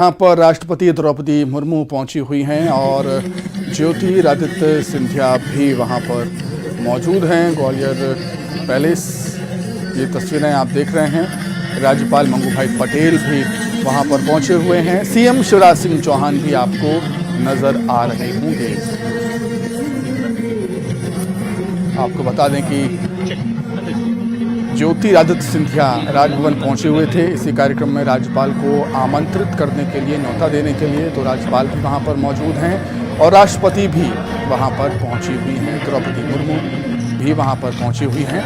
यहाँ पर राष्ट्रपति द्रौपदी मुर्मू पहुंची हुई हैं और ज्योतिरादित्य सिंधिया भी वहाँ पर मौजूद हैं। ग्वालियर पैलेस ये तस्वीरें आप देख रहे हैं। राज्यपाल मंगू भाई पटेल भी वहाँ पर पहुंचे हुए हैं। सीएम शिवराज सिंह चौहान भी आपको नजर आ रहे होंगे। आपको बता दें कि ज्योतिरादित्य सिंधिया राजभवन पहुंचे हुए थे। इसी कार्यक्रम में राज्यपाल को आमंत्रित करने के लिए, न्योता देने के लिए, तो राज्यपाल भी वहां पर मौजूद हैं और राष्ट्रपति भी वहां पर पहुंची हुई हैं। द्रौपदी मुर्मू भी वहां पर पहुंची हुई हैं।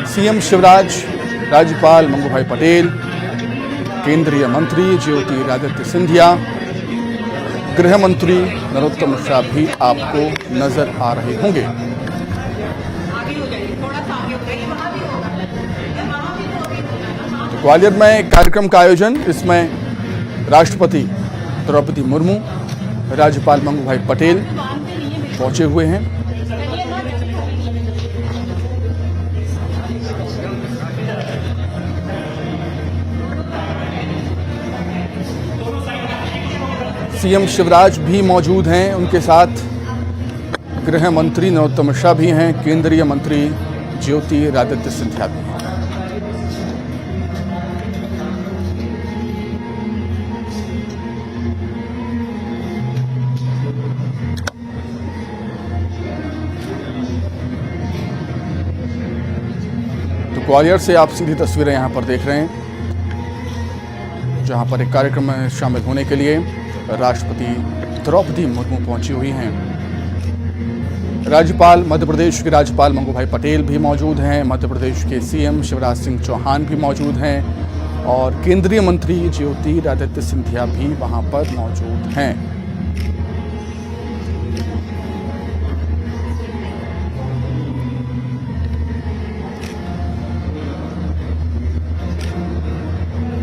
सीएम शिवराज, राज्यपाल मंगू भाई पटेल, केंद्रीय मंत्री ज्योतिरादित्य सिंधिया, गृह मंत्री नरोत्तम मिश्रा भी आपको नजर आ रहे होंगे। तो ग्वालियर में एक कार्यक्रम का आयोजन, इसमें राष्ट्रपति द्रौपदी मुर्मू, राज्यपाल मंगू भाई पटेल पहुंचे हुए हैं। सीएम शिवराज भी मौजूद हैं, उनके साथ गृह मंत्री नरोत्तम मिश्रा भी हैं, केंद्रीय मंत्री ज्योतिरादित्य सिंधिया भी हैं। तो ग्वालियर से आप सीधी तस्वीरें यहां पर देख रहे हैं, जहां पर एक कार्यक्रम में शामिल होने के लिए राष्ट्रपति द्रौपदी मुर्मू पहुंची हुई हैं। राज्यपाल, मध्य प्रदेश के राज्यपाल मंगू भाई पटेल भी मौजूद हैं, मध्य प्रदेश के सीएम शिवराज सिंह चौहान भी मौजूद हैं और केंद्रीय मंत्री ज्योतिरादित्य सिंधिया भी वहां पर मौजूद हैं।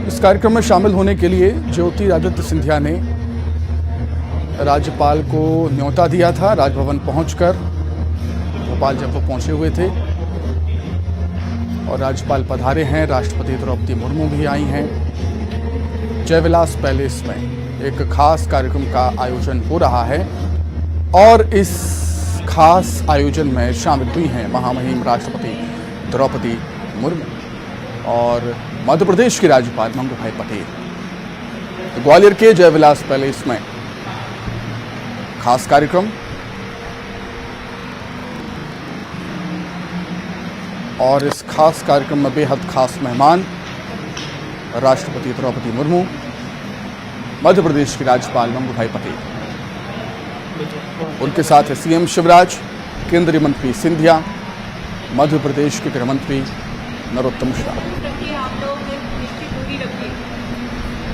इस कार्यक्रम में शामिल होने के लिए ज्योतिरादित्य सिंधिया ने राज्यपाल को न्योता दिया था। राजभवन पहुंचकर भोपाल जब वो पहुंचे हुए थे और राज्यपाल पधारे हैं, राष्ट्रपति द्रौपदी मुर्मू भी आई हैं। जयविलास पैलेस में एक खास कार्यक्रम का आयोजन हो रहा है और इस खास आयोजन में शामिल हुई हैं महामहिम राष्ट्रपति द्रौपदी मुर्मू और मध्य प्रदेश के राज्यपाल मंगू भाई पटेल। तो ग्वालियर के जयविलास पैलेस में खास कार्यक्रम और इस खास कार्यक्रम में बेहद खास मेहमान राष्ट्रपति द्रौपदी मुर्मू, मध्य प्रदेश के राज्यपाल मंगू भाई पटेल, उनके साथ है सीएम शिवराज, केंद्रीय मंत्री सिंधिया, मध्य प्रदेश के गृह मंत्री नरोत्तम मिश्रा।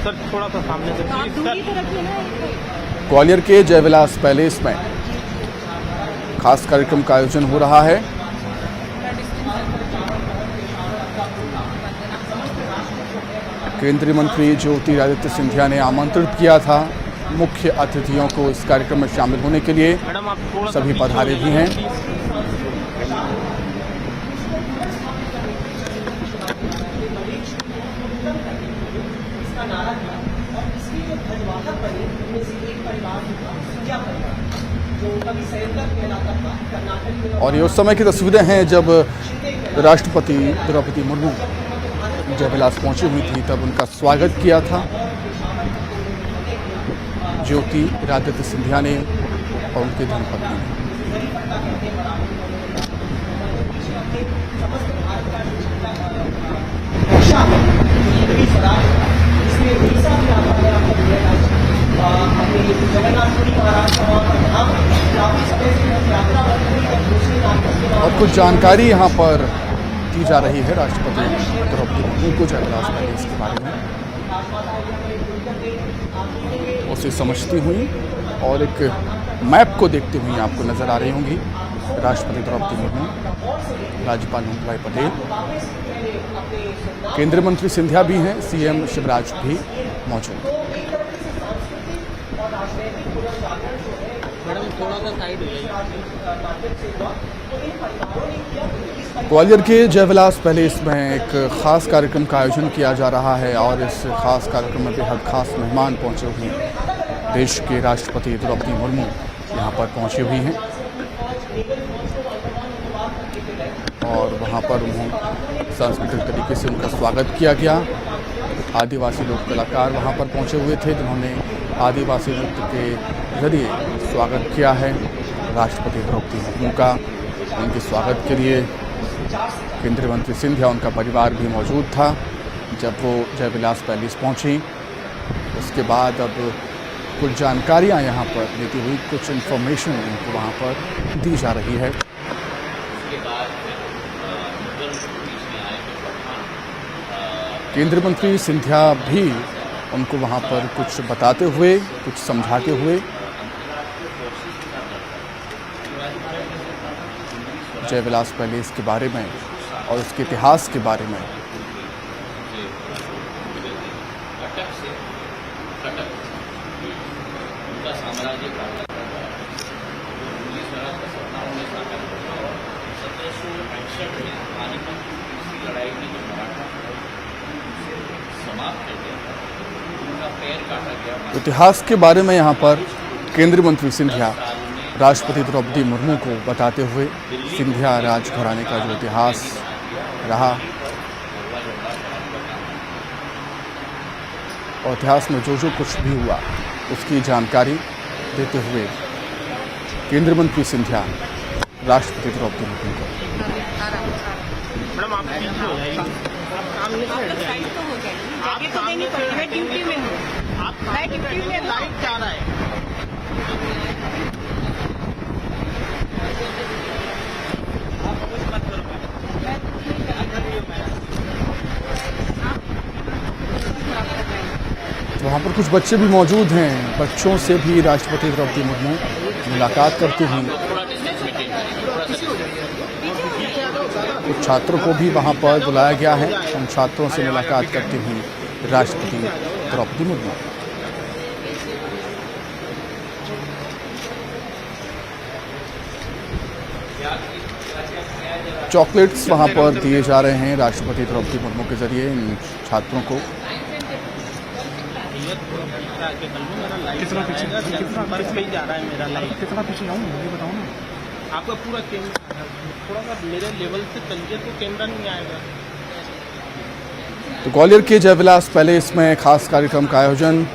सर थोड़ा सा सामने से। ग्वालियर के जयविलास पैलेस में खास कार्यक्रम का आयोजन हो रहा है। केंद्रीय मंत्री ज्योतिरादित्य सिंधिया ने आमंत्रित किया था मुख्य अतिथियों को इस कार्यक्रम में शामिल होने के लिए। सभी पधारे भी हैं। और ये उस समय की तस्वीरें हैं जब राष्ट्रपति द्रौपदी मुर्मू जयविलास पहुंची हुई थी, तब उनका स्वागत किया था ज्योतिरादित्य सिंधिया ने और उनकी धर्मपत्नी ने। और कुछ जानकारी यहाँ पर दी जा रही है राष्ट्रपति द्रौपदी मुर्मू को जयविलास पैलेस के बारे में, उसे समझती हुई और एक मैप को देखते हुए आपको नजर आ रही होंगी राष्ट्रपति द्रौपदी मुर्मू, राज्यपाल मंगू भाई पटेल, केंद्रीय मंत्री सिंधिया भी हैं, सीएम शिवराज भी मौजूद। मैडम थोड़ा सा साइड हो जाइए। ग्वालियर के जयविलास पैलेस में एक खास कार्यक्रम का आयोजन किया जा रहा है और इस खास कार्यक्रम में बेहद खास मेहमान पहुंचे हुए हैं। देश के राष्ट्रपति द्रौपदी मुर्मू यहां पर पहुंची हुई हैं और वहां पर उन्हें सांस्कृतिक तरीके से उनका स्वागत किया गया। आदिवासी लोक कलाकार वहां पर पहुंचे हुए थे जिन्होंने आदिवासी नृत्य के जरिए स्वागत किया है राष्ट्रपति द्रौपदी मुर्मू का। उनके स्वागत के लिए केंद्रीय मंत्री सिंधिया, उनका परिवार भी मौजूद था जब वो जयविलास पैलेस पहुंची। उसके बाद अब कुछ जानकारियां यहाँ पर देती हुई कुछ इन्फॉर्मेशन उनको वहाँ पर दी जा रही है। केंद्रीय मंत्री सिंधिया भी उनको वहाँ पर कुछ बताते हुए, कुछ समझाते हुए जयविलास पैलेस के बारे में और उसके इतिहास के बारे में। इतिहास के बारे में यहाँ पर केंद्रीय मंत्री सिंधिया राष्ट्रपति द्रौपदी मुर्मू को बताते हुए सिंधिया राजघराने का जो इतिहास रहा और इतिहास में जो जो कुछ भी हुआ उसकी जानकारी देते हुए केंद्रीय मंत्री सिंधिया राष्ट्रपति द्रौपदी मुर्मू को। मैडम आप पीछे हो जाइए। आप सामने से हट जाइए। तो हो जाएगी, आगे तो देनी पड़ेगी। मैं ड्यूटी में हूँ, आप मैं ड्यूटी में हूँ। लाइट जा रहा है। वहाँ पर कुछ बच्चे भी मौजूद हैं। बच्चों से भी राष्ट्रपति द्रौपदी मुर्मू मुलाकात करती हुई। कुछ छात्रों को भी वहाँ पर बुलाया गया है। उन छात्रों से मुलाकात करती हुई राष्ट्रपति द्रौपदी मुर्मू। चॉकलेट्स वहाँ पर दिए जा रहे हैं राष्ट्रपति द्रौपदी मुर्मू के जरिए इन छात्रों को। कितना पीछे जा रहा है मेरा लाइट? कितना पीछे जाऊँ मुझे बताओ ना। आपका पूरा कैमरा थोड़ा सा मेरे लेवल से चलिए तो कैमरा नहीं आएगा। तो ग्वालियर के जयविलास पैलेस में खास कार्यक्रम का आयोजन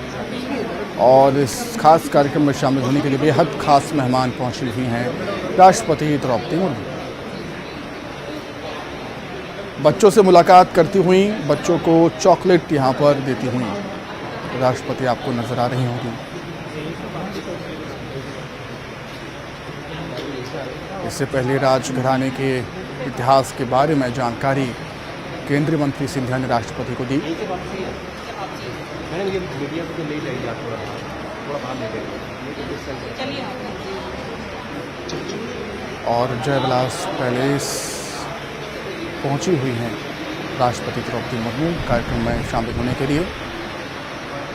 और इस खास कार्यक्रम में शामिल होने के लिए बेहद खास मेहमान पहुंची हुई हैं राष्ट्रपति द्रौपदी मुर्मू। बच्चों से मुलाकात करती हुई, बच्चों को चॉकलेट यहाँ पर देती हुई राष्ट्रपति आपको नजर आ रही होंगी। इससे पहले राजघराने के इतिहास के बारे में जानकारी केंद्रीय मंत्री सिंधिया ने राष्ट्रपति को दी। और जयविलास पैलेस पहुंची हुई हैं राष्ट्रपति द्रौपदी मुर्मू कार्यक्रम में शामिल होने के लिए।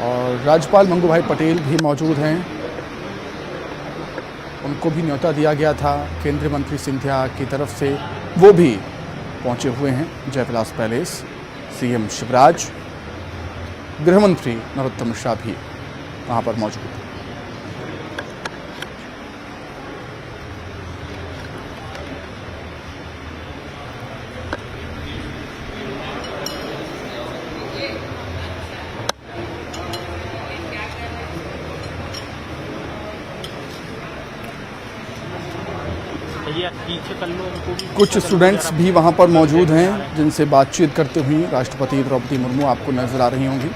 और राज्यपाल मंगू भाई पटेल भी मौजूद हैं। उनको भी न्योता दिया गया था केंद्रीय मंत्री सिंधिया की तरफ से, वो भी पहुंचे हुए हैं जयविलास पैलेस। सीएम शिवराज, गृह मंत्री नरोत्तम मिश्रा भी वहाँ पर मौजूद हैं। पीछे कर लो उनको भी। कुछ स्टूडेंट्स भी वहाँ पर मौजूद हैं जिनसे बातचीत करते हुए राष्ट्रपति द्रौपदी मुर्मू आपको नजर आ रही होंगी।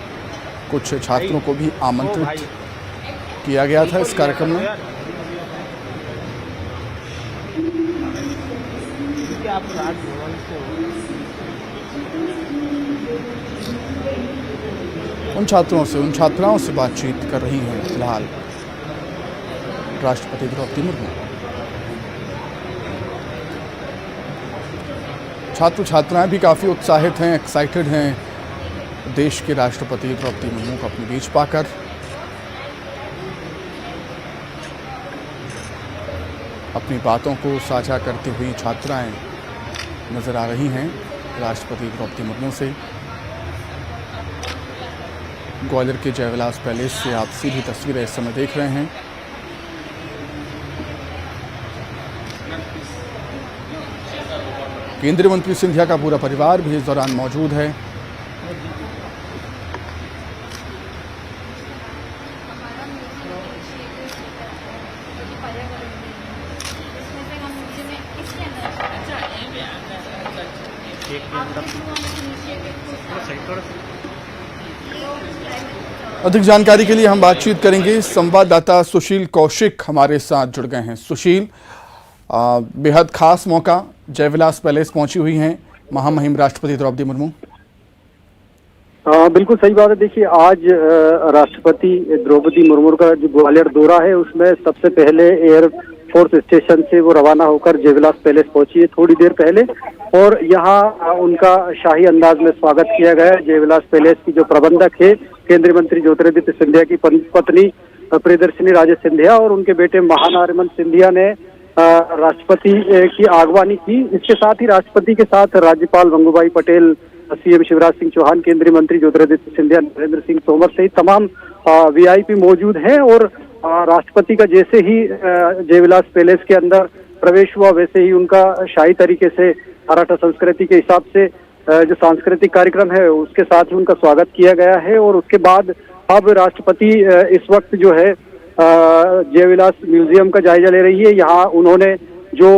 कुछ छात्रों को भी आमंत्रित किया गया था इस कार्यक्रम में। आप राजभवन से उन छात्रों से, उन छात्राओं से बातचीत कर रही हैं फिलहाल राष्ट्रपति द्रौपदी मुर्मू। छात्र छात्राएं भी काफ़ी उत्साहित हैं, एक्साइटेड हैं देश के राष्ट्रपति द्रौपदी मुर्मू को अपने बीच पाकर। अपनी बातों को साझा करती हुई छात्राएं नजर आ रही हैं राष्ट्रपति द्रौपदी मुर्मू से। ग्वालियर के जयविलास पैलेस से आप सीधी तस्वीरें इस समय देख रहे हैं। केंद्रीय मंत्री सिंधिया का पूरा परिवार भी इस दौरान मौजूद है। अधिक जानकारी के लिए हम बातचीत करेंगे। संवाददाता सुशील कौशिक हमारे साथ जुड़ गए हैं। सुशील, बेहद खास मौका, जयविलास पैलेस पहुंची हुई हैं महामहिम राष्ट्रपति द्रौपदी मुर्मू। बिल्कुल सही बात है। देखिए, आज राष्ट्रपति द्रौपदी मुर्मू का जो ग्वालियर दौरा है उसमें सबसे पहले एयर फोर्स स्टेशन से वो रवाना होकर जयविलास पैलेस पहुंची है थोड़ी देर पहले, और यहाँ उनका शाही अंदाज में स्वागत किया गया। जयविलास पैलेस की जो प्रबंधक है केंद्रीय मंत्री ज्योतिरादित्य सिंधिया की पत्नी प्रियदर्शिनी राजे सिंधिया और उनके बेटे महानारिमन सिंधिया ने राष्ट्रपति की आगवानी की। इसके साथ ही राष्ट्रपति के साथ राज्यपाल गंगूबाई पटेल, सीएम शिवराज सिंह चौहान, केंद्रीय मंत्री ज्योतिरादित्य सिंधिया, नरेंद्र सिंह तोमर सहित तमाम वीआईपी मौजूद हैं। और राष्ट्रपति का जैसे ही जयविलास पैलेस के अंदर प्रवेश हुआ वैसे ही उनका शाही तरीके से मराठा संस्कृति के हिसाब से जो सांस्कृतिक कार्यक्रम है उसके साथ ही उनका स्वागत किया गया है। और उसके बाद अब राष्ट्रपति इस वक्त जो है जयविलास म्यूजियम का जायजा ले रही है। यहाँ उन्होंने जो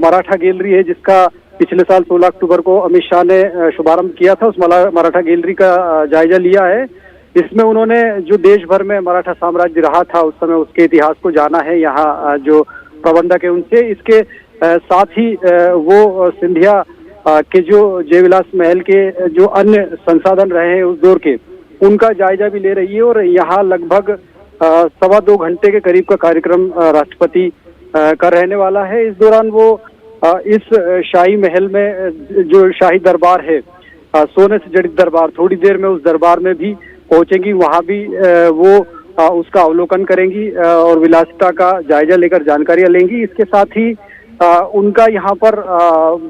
मराठा गैलरी है जिसका पिछले साल 16 अक्टूबर को अमित शाह ने शुभारंभ किया था, उस मराठा गैलरी का जायजा लिया है। इसमें उन्होंने जो देश भर में मराठा साम्राज्य रहा था उस समय उसके इतिहास को जाना है। यहाँ जो प्रबंधक है उनसे, इसके साथ ही वो सिंधिया के जो जयविलास महल के जो अन्य संसाधन रहे हैं उस दौर के, उनका जायजा भी ले रही है। और यहाँ लगभग 2.25 घंटे के करीब का कार्यक्रम राष्ट्रपति का रहने वाला है। इस दौरान वो इस शाही महल में जो शाही दरबार है, सोने से जड़ित दरबार, थोड़ी देर में उस दरबार में भी पहुंचेंगी। वहां भी वो उसका अवलोकन करेंगी और विलासिता का जायजा लेकर जानकारियां लेंगी। इसके साथ ही उनका यहाँ पर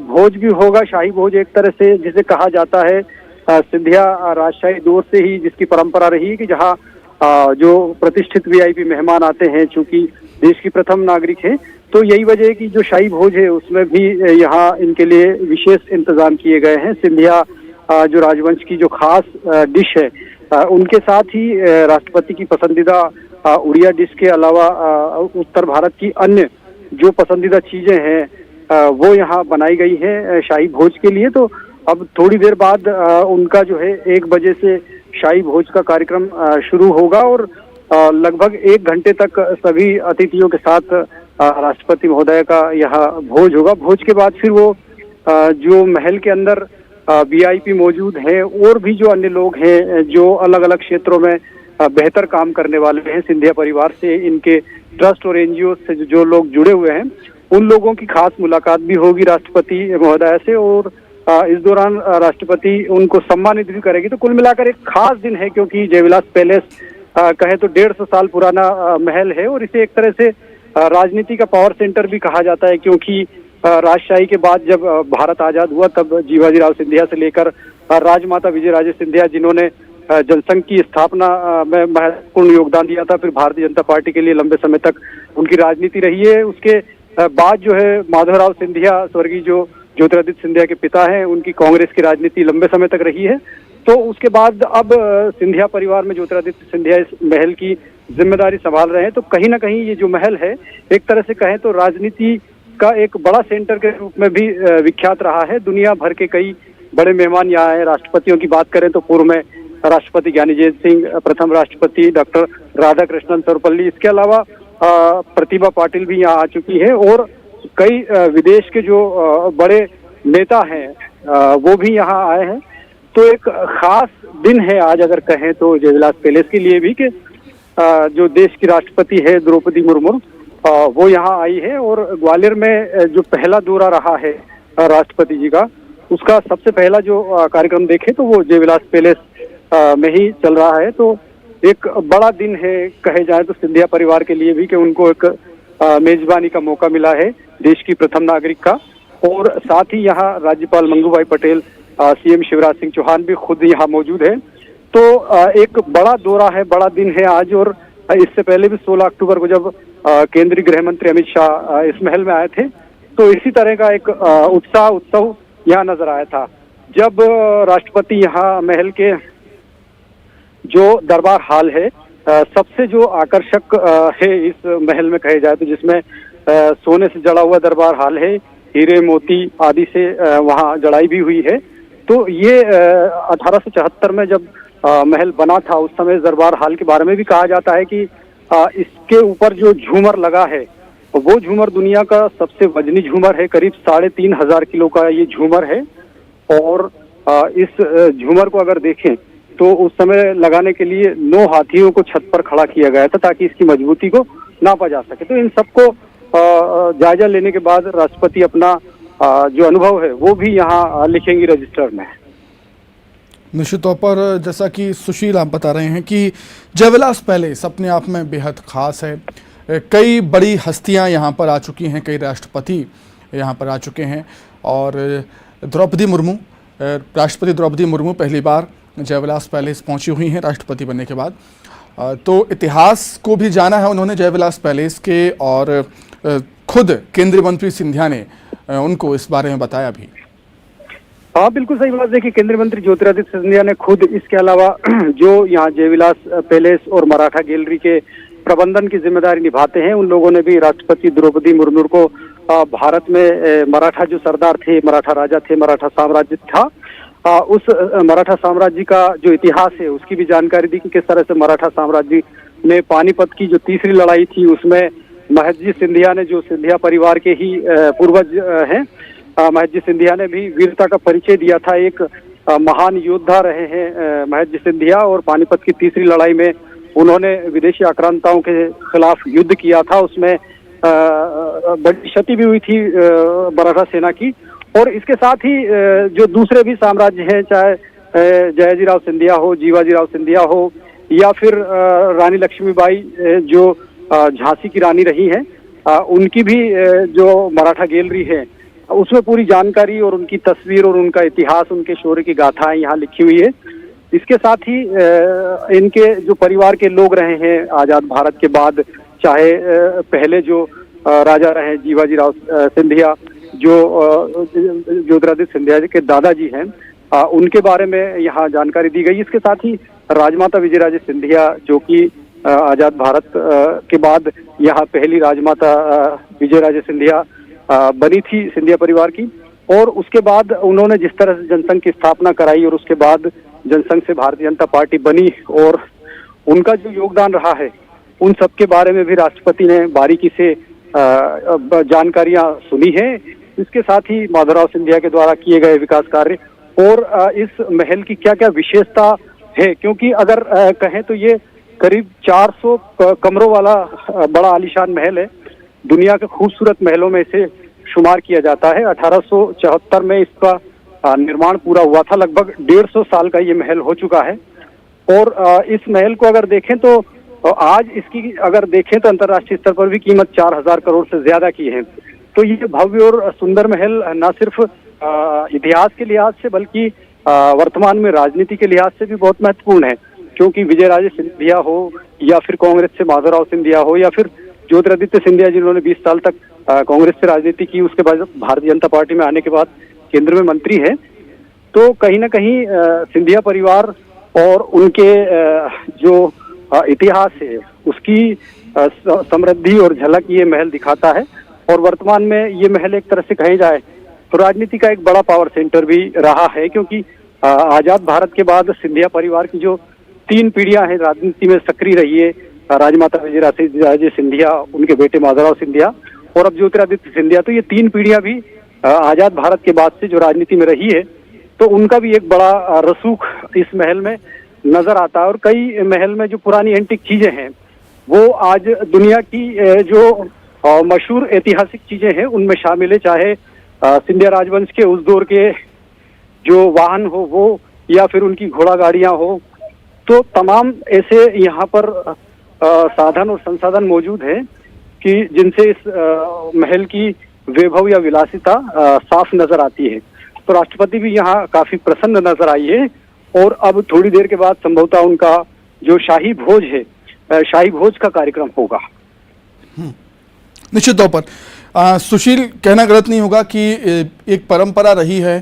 भोज भी होगा, शाही भोज एक तरह से जिसे कहा जाता है। सिंधिया राजशाही दौर से ही जिसकी परंपरा रही कि जहाँ जो प्रतिष्ठित वीआईपी मेहमान आते हैं, चूंकि देश की प्रथम नागरिक है, तो यही वजह है कि जो शाही भोज है उसमें भी यहाँ इनके लिए विशेष इंतजाम किए गए हैं। सिंधिया जो राजवंश की जो खास डिश है, उनके साथ ही राष्ट्रपति की पसंदीदा उड़िया डिश के अलावा उत्तर भारत की अन्य जो पसंदीदा चीजें हैं वो यहाँ बनाई गई है शाही भोज के लिए। तो अब थोड़ी देर बाद उनका जो है 1 बजे से शाही भोज का कार्यक्रम शुरू होगा और लगभग 1 घंटे तक सभी अतिथियों के साथ राष्ट्रपति महोदय का यह भोज होगा। भोज के बाद फिर वो जो महल के अंदर वीआईपी मौजूद हैं और भी जो अन्य लोग हैं जो अलग अलग क्षेत्रों में बेहतर काम करने वाले हैं, सिंधिया परिवार से, इनके ट्रस्ट और एनजीओ से जो लोग जुड़े हुए हैं, उन लोगों की खास मुलाकात भी होगी राष्ट्रपति महोदय से। और इस दौरान राष्ट्रपति उनको सम्मानित भी करेगी। तो कुल मिलाकर एक खास दिन है, क्योंकि जयविलास पैलेस कहे तो 150 साल पुराना महल है और इसे एक तरह से राजनीति का पावर सेंटर भी कहा जाता है, क्योंकि राजशाही के बाद जब भारत आजाद हुआ तब जीवाजीराव सिंधिया से लेकर राजमाता विजयराजे सिंधिया, जिन्होंने जनसंघ की स्थापना में महत्वपूर्ण योगदान दिया था, फिर भारतीय जनता पार्टी के लिए लंबे समय तक उनकी राजनीति रही है। उसके बाद जो है माधवराव सिंधिया, स्वर्गीय जो ज्योतिरादित्य सिंधिया के पिता हैं, उनकी कांग्रेस की राजनीति लंबे समय तक रही है। तो उसके बाद अब सिंधिया परिवार में ज्योतिरादित्य सिंधिया इस महल की जिम्मेदारी संभाल रहे हैं। तो कहीं ना कहीं ये जो महल है एक तरह से कहें तो राजनीति का एक बड़ा सेंटर के रूप में भी विख्यात रहा है। दुनिया भर के कई बड़े मेहमान यहाँ आए। राष्ट्रपतियों की बात करें तो पूर्व में राष्ट्रपति ज्ञानी जैल सिंह, प्रथम राष्ट्रपति डॉक्टर राधाकृष्णन सर्वपल्ली, इसके अलावा प्रतिभा पाटिल भी यहाँ आ चुकी है और कई विदेश के जो बड़े नेता हैं वो भी यहाँ आए हैं। तो एक खास दिन है आज अगर कहें तो जयविलास पैलेस के लिए भी कि जो देश की राष्ट्रपति है द्रौपदी मुर्मू वो यहाँ आई है। और ग्वालियर में जो पहला दौरा रहा है राष्ट्रपति जी का, उसका सबसे पहला जो कार्यक्रम देखे तो वो जयविलास पैलेस में ही चल रहा है। तो एक बड़ा दिन है कहे जाए तो सिंधिया परिवार के लिए भी कि उनको एक मेजबानी का मौका मिला है देश की प्रथम नागरिक का। और साथ ही यहाँ राज्यपाल मंगूभाई पटेल, सीएम शिवराज सिंह चौहान भी खुद यहाँ मौजूद है। तो एक बड़ा दौरा है, बड़ा दिन है आज। और इससे पहले भी 16 अक्टूबर को जब केंद्रीय गृह मंत्री अमित शाह इस महल में आए थे तो इसी तरह का एक उत्सव यहाँ नजर आया था। जब राष्ट्रपति यहाँ महल के जो दरबार हाल है, सबसे जो आकर्षक है इस महल में कहे जाए तो, जिसमें सोने से जड़ा हुआ दरबार हाल है, हीरे मोती आदि से वहाँ जड़ाई भी हुई है। तो ये 1874 में जब महल बना था उस समय दरबार हाल के बारे में भी कहा जाता है कि इसके ऊपर जो झूमर लगा है वो झूमर दुनिया का सबसे वजनी झूमर है। करीब 3500 किलो का ये झूमर है। और इस झूमर को अगर देखें तो उस समय लगाने के लिए 9 हाथियों को छत पर खड़ा किया गया था ताकि इसकी मजबूती को नापा जा सके। तो इन सबको जायजा लेने के बाद राष्ट्रपति अपना जो अनुभव है वो भी यहाँ लिखेंगी रजिस्टर में। निश्चित तौर पर जैसा कि सुशील आप बता रहे हैं कि जयविलास पैलेस अपने आप में बेहद खास है। कई बड़ी हस्तियां यहाँ पर आ चुकी हैं, कई राष्ट्रपति यहाँ पर आ चुके हैं। और द्रौपदी मुर्मू, राष्ट्रपति द्रौपदी मुर्मू पहली बार जयविलास पैलेस पहुंची हुई हैं राष्ट्रपति बनने के बाद। तो इतिहास को भी जाना है उन्होंने जयविलास पैलेस के, और खुद केंद्रीय मंत्री सिंधिया ने उनको इस बारे में बताया भी। हाँ, बिल्कुल सही बात। देखिए, केंद्रीय मंत्री ज्योतिरादित्य सिंधिया ने खुद इसके अलावा जो यहाँ जयविलास पैलेस और मराठा गैलरी के प्रबंधन की जिम्मेदारी निभाते हैं, उन लोगों ने भी राष्ट्रपति द्रौपदी मुर्मू को भारत में मराठा जो सरदार थे, मराठा राजा थे, मराठा साम्राज्य था, उस मराठा साम्राज्य का जो इतिहास है उसकी भी जानकारी दी कि किस तरह से मराठा साम्राज्य में पानीपत की जो तीसरी लड़ाई थी उसमें महजी सिंधिया ने, जो सिंधिया परिवार के ही पूर्वज हैं, महजी सिंधिया ने भी वीरता का परिचय दिया था। एक महान योद्धा रहे हैं महजी सिंधिया। और पानीपत की तीसरी लड़ाई में उन्होंने विदेशी आक्रांताओं के खिलाफ युद्ध किया था। उसमें बड़ी क्षति भी हुई थी मराठा सेना की। और इसके साथ ही जो दूसरे भी साम्राज्य हैं, चाहे जयाजीराव सिंधिया हो, जीवाजीराव सिंधिया हो, या फिर रानी लक्ष्मीबाई जो झांसी की रानी रही हैं, उनकी भी जो मराठा गैलरी है उसमें पूरी जानकारी और उनकी तस्वीर और उनका इतिहास, उनके शौर्य की गाथाएं यहाँ लिखी हुई है। इसके साथ ही इनके जो परिवार के लोग रहे हैं आजाद भारत के बाद, चाहे पहले जो राजा रहे जीवाजीराव सिंधिया, जो ज्योतिरादित्य सिंधिया जी के दादाजी हैं, उनके बारे में यहाँ जानकारी दी गई। इसके साथ ही राजमाता विजयराजे सिंधिया, जो कि आजाद भारत के बाद यहाँ पहली राजमाता विजयराजे सिंधिया बनी थी सिंधिया परिवार की। और उसके बाद उन्होंने जिस तरह से जनसंघ की स्थापना कराई और उसके बाद जनसंघ से भारतीय जनता पार्टी बनी, और उनका जो योगदान रहा है उन सब के बारे में भी राष्ट्रपति ने बारीकी से जानकारियां सुनी है। इसके साथ ही माधवराव सिंधिया के द्वारा किए गए विकास कार्य और इस महल की क्या क्या विशेषता है, क्योंकि अगर कहें तो ये करीब 400 कमरों वाला बड़ा आलीशान महल है। दुनिया के खूबसूरत महलों में इसे शुमार किया जाता है। 1874 में इसका निर्माण पूरा हुआ था। लगभग 150 साल का ये महल हो चुका है। और इस महल को अगर देखें तो आज इसकी अगर देखें तो अंतर्राष्ट्रीय स्तर पर भी कीमत 4000 करोड़ से ज्यादा की है। तो ये भव्य और सुंदर महल न सिर्फ इतिहास के लिहाज से बल्कि वर्तमान में राजनीति के लिहाज से भी बहुत महत्वपूर्ण है, क्योंकि विजयराजे सिंधिया हो या फिर कांग्रेस से माधवराव सिंधिया हो या फिर ज्योतिरादित्य सिंधिया जिन्होंने 20 साल तक कांग्रेस से राजनीति की, उसके बाद भारतीय जनता पार्टी में आने के बाद केंद्र में मंत्री है, तो कहीं ना कहीं सिंधिया परिवार और उनके जो इतिहास है उसकी समृद्धि और झलक ये महल दिखाता है। और वर्तमान में ये महल एक तरह से कहे जाए तो राजनीति का एक बड़ा पावर सेंटर भी रहा है, क्योंकि आजाद भारत के बाद सिंधिया परिवार की जो 3 पीढ़ियां हैं राजनीति में सक्रिय रही है, राजमाता विजयराजे सिंधिया, उनके बेटे माधवराव सिंधिया और अब ज्योतिरादित्य सिंधिया, तो ये 3 पीढ़ियां भी आजाद भारत के बाद से जो राजनीति में रही है, तो उनका भी एक बड़ा रसूख इस महल में नजर आता है। और कई महल में जो पुरानी एंटिक चीजें हैं वो आज दुनिया की जो मशहूर ऐतिहासिक चीजें हैं उनमें शामिल है, चाहे सिंधिया राजवंश के उस दौर के जो वाहन हो वो या फिर उनकी घोड़ा गाड़ियां हो, तो तमाम ऐसे यहाँ पर साधन और संसाधन मौजूद हैं कि जिनसे इस महल की वैभव या विलासिता साफ नजर आती है। तो राष्ट्रपति भी यहाँ काफी प्रसन्न नजर आई है और अब थोड़ी देर के बाद संभवतः उनका जो शाही भोज है, शाही भोज का कार्यक्रम होगा। निश्चित तौर पर सुशील, कहना गलत नहीं होगा कि एक परंपरा रही है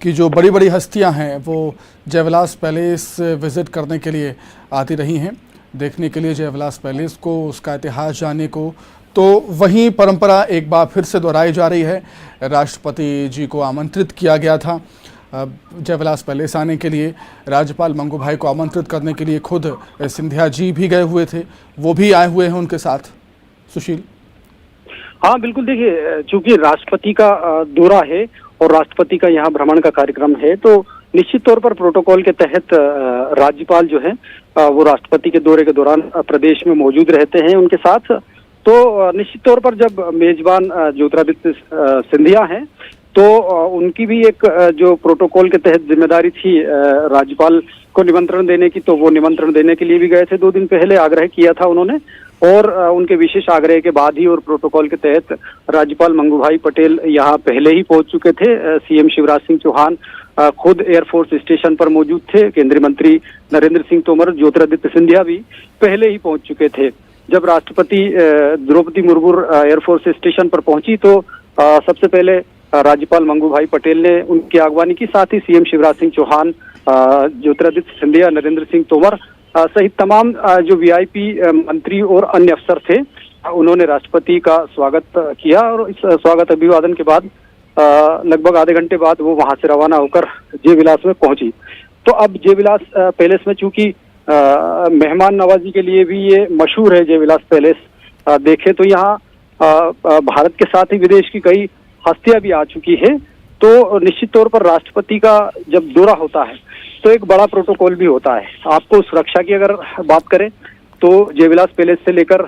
कि जो बड़ी बड़ी हस्तियां हैं वो जयविलास पैलेस विजिट करने के लिए आती रही हैं, देखने के लिए जयविलास पैलेस को, उसका इतिहास जानने को। तो वहीं परंपरा एक बार फिर से दोहराई जा रही है। राष्ट्रपति जी को आमंत्रित किया गया था जयविलास पैलेस आने के लिए, राज्यपाल मंगू भाई को आमंत्रित करने के लिए खुद सिंधिया जी भी गए हुए थे, वो भी आए हुए हैं उनके साथ। सुशील, हाँ बिल्कुल, देखिए चूंकि राष्ट्रपति का दौरा है और राष्ट्रपति का यहाँ भ्रमण का कार्यक्रम है, तो निश्चित तौर पर प्रोटोकॉल के तहत राज्यपाल जो है वो राष्ट्रपति के दौरे के दौरान प्रदेश में मौजूद रहते हैं उनके साथ। तो निश्चित तौर पर जब मेजबान ज्योतिरादित्य सिंधिया हैं तो उनकी भी एक जो प्रोटोकॉल के तहत जिम्मेदारी थी राज्यपाल को निमंत्रण देने की, तो वो निमंत्रण देने के लिए भी गए थे। 2 दिन पहले आग्रह किया था उन्होंने और उनके विशेष आग्रह के बाद ही और प्रोटोकॉल के तहत राज्यपाल मंगू भाई पटेल यहाँ पहले ही पहुंच चुके थे। सीएम शिवराज सिंह चौहान खुद एयरफोर्स स्टेशन पर मौजूद थे। केंद्रीय मंत्री नरेंद्र सिंह तोमर, ज्योतिरादित्य सिंधिया भी पहले ही पहुंच चुके थे। जब राष्ट्रपति द्रौपदी मुर्मू एयरफोर्स स्टेशन पर पहुंची तो सबसे पहले राज्यपाल मंगू भाई पटेल ने उनकी अगवानी की, साथ ही सीएम शिवराज सिंह चौहान, ज्योतिरादित्य सिंधिया, नरेंद्र सिंह तोमर सहित तमाम जो वीआईपी मंत्री और अन्य अफसर थे, उन्होंने राष्ट्रपति का स्वागत किया और इस स्वागत अभिवादन के बाद लगभग आधे घंटे बाद वो वहां से रवाना होकर जयविलास में पहुंची। तो अब जयविलास पैलेस में चूंकि मेहमान नवाजी के लिए भी ये मशहूर है जयविलास पैलेस, देखे तो यहाँ भारत के साथ ही विदेश की कई हस्तियां भी आ चुकी है। तो निश्चित तौर पर राष्ट्रपति का जब दौरा होता है तो एक बड़ा प्रोटोकॉल भी होता है। आपको सुरक्षा की अगर बात करें तो जयविलास पैलेस से लेकर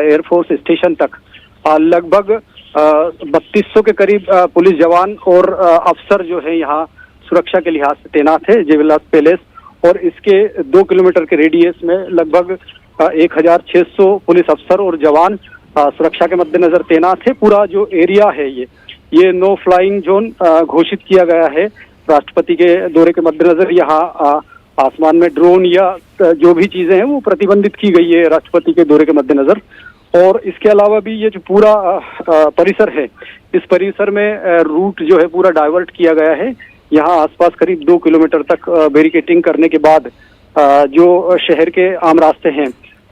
एयरफोर्स स्टेशन तक लगभग 3200 के करीब पुलिस जवान और अफसर जो है यहाँ सुरक्षा के लिहाज से तैनात है जयविलास पैलेस, और इसके 2 किलोमीटर के रेडियस में लगभग 1600 पुलिस अफसर और जवान सुरक्षा के मद्देनजर तैनात है। पूरा जो एरिया है ये नो फ्लाइंग जोन घोषित किया गया है। राष्ट्रपति के दौरे के मद्देनजर यहाँ आसमान में ड्रोन या जो भी चीजें हैं वो प्रतिबंधित की गई है राष्ट्रपति के दौरे के मद्देनजर। और इसके अलावा भी ये जो पूरा परिसर है, इस परिसर में रूट जो है पूरा डाइवर्ट किया गया है। यहाँ आसपास करीब 2 किलोमीटर तक बैरिकेटिंग करने के बाद जो शहर के आम रास्ते हैं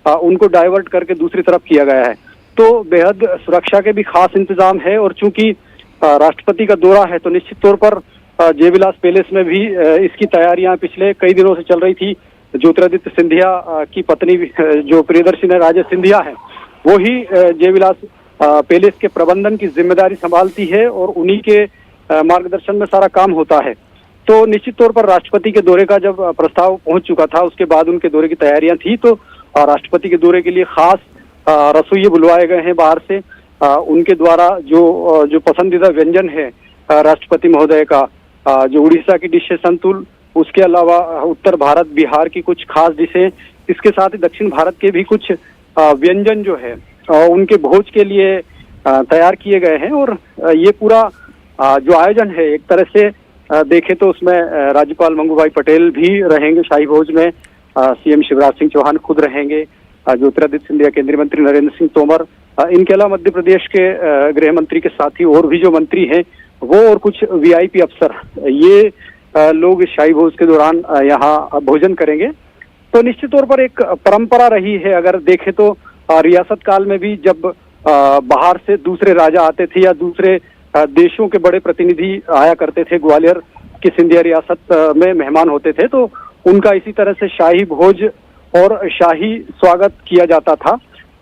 उनको डाइवर्ट करके दूसरी तरफ किया गया है। तो बेहद सुरक्षा के भी खास इंतजाम है। और चूंकि राष्ट्रपति का दौरा है तो निश्चित तौर पर जयविलास पैलेस में भी इसकी तैयारियां पिछले कई दिनों से चल रही थी। ज्योतिरादित्य सिंधिया की पत्नी जो प्रियदर्शनी राजे सिंधिया है वो ही जयविलास पैलेस के प्रबंधन की जिम्मेदारी संभालती है और उन्हीं के मार्गदर्शन में सारा काम होता है। तो निश्चित तौर पर राष्ट्रपति के दौरे का जब प्रस्ताव पहुंच चुका था उसके बाद उनके दौरे की तैयारियां थी, तो राष्ट्रपति के दौरे के लिए खास रसोइये बुलवाए गए हैं बाहर से। उनके द्वारा जो पसंदीदा व्यंजन है राष्ट्रपति महोदय का, जो उड़ीसा की डिश है संतुल, उसके अलावा उत्तर भारत बिहार की कुछ खास डिशें, इसके साथ ही दक्षिण भारत के भी कुछ व्यंजन जो है उनके भोज के लिए तैयार किए गए हैं। और ये पूरा जो आयोजन है एक तरह से देखे तो उसमें राज्यपाल मंगू भाई पटेल भी रहेंगे शाही भोज में, सीएम शिवराज सिंह चौहान खुद रहेंगे, ज्योतिरादित्य सिंधिया, केंद्रीय मंत्री नरेंद्र सिंह तोमर, इनके अलावा मध्य प्रदेश के गृह मंत्री के साथ ही और भी जो मंत्री हैं वो और कुछ वीआईपी अफसर, ये लोग इस शाही भोज के दौरान यहाँ भोजन करेंगे। तो निश्चित तौर पर एक परंपरा रही है। अगर देखें तो रियासत काल में भी जब बाहर से दूसरे राजा आते थे या दूसरे देशों के बड़े प्रतिनिधि आया करते थे, ग्वालियर की सिंधिया रियासत में मेहमान होते थे, तो उनका इसी तरह से शाही भोज और शाही स्वागत किया जाता था।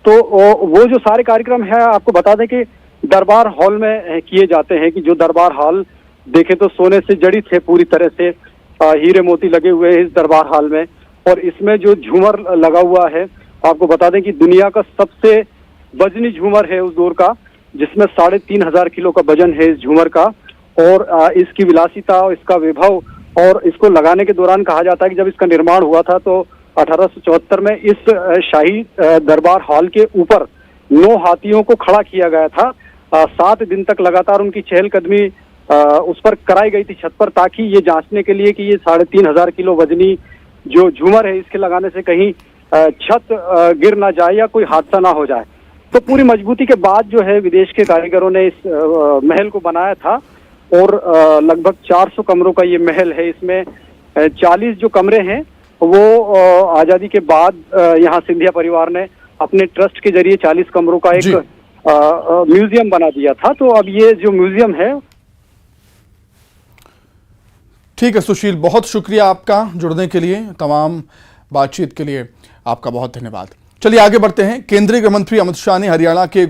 तो वो जो सारे कार्यक्रम है आपको बता दें कि दरबार हॉल में किए जाते हैं, कि जो दरबार हॉल देखे तो सोने से जड़ित है पूरी तरह से, हीरे मोती लगे हुए हैं इस दरबार हॉल में। और इसमें जो झूमर लगा हुआ है आपको बता दें कि दुनिया का सबसे वजनी झूमर है उस दौर का, जिसमें 3500 किलो का वजन है इस झूमर का। और इसकी विलासिता और इसका वैभव, और इसको लगाने के दौरान कहा जाता है कि जब इसका निर्माण हुआ था तो 1874 में इस शाही दरबार हॉल के ऊपर 9 हाथियों को खड़ा किया गया था। 7 दिन तक लगातार उनकी चहलकदमी उस पर कराई गई थी छत पर, ताकि ये जांचने के लिए कि ये 3,500 किलो वजनी जो झूमर है इसके लगाने से कहीं छत गिर ना जाए या कोई हादसा ना हो जाए। तो पूरी मजबूती के बाद जो है विदेश के कारीगरों ने इस महल को बनाया था और लगभग 400 कमरों का ये महल है। इसमें 40 जो कमरे हैं वो आजादी के बाद यहाँ सिंधिया परिवार ने अपने ट्रस्ट के जरिए 40 कमरों का एक म्यूजियम बना दिया था। तो अब ये जो म्यूजियम है। ठीक है सुशील, बहुत शुक्रिया आपका जुड़ने के लिए, तमाम बातचीत के लिए आपका बहुत धन्यवाद। चलिए आगे बढ़ते हैं। केंद्रीय गृह मंत्री अमित शाह ने हरियाणा के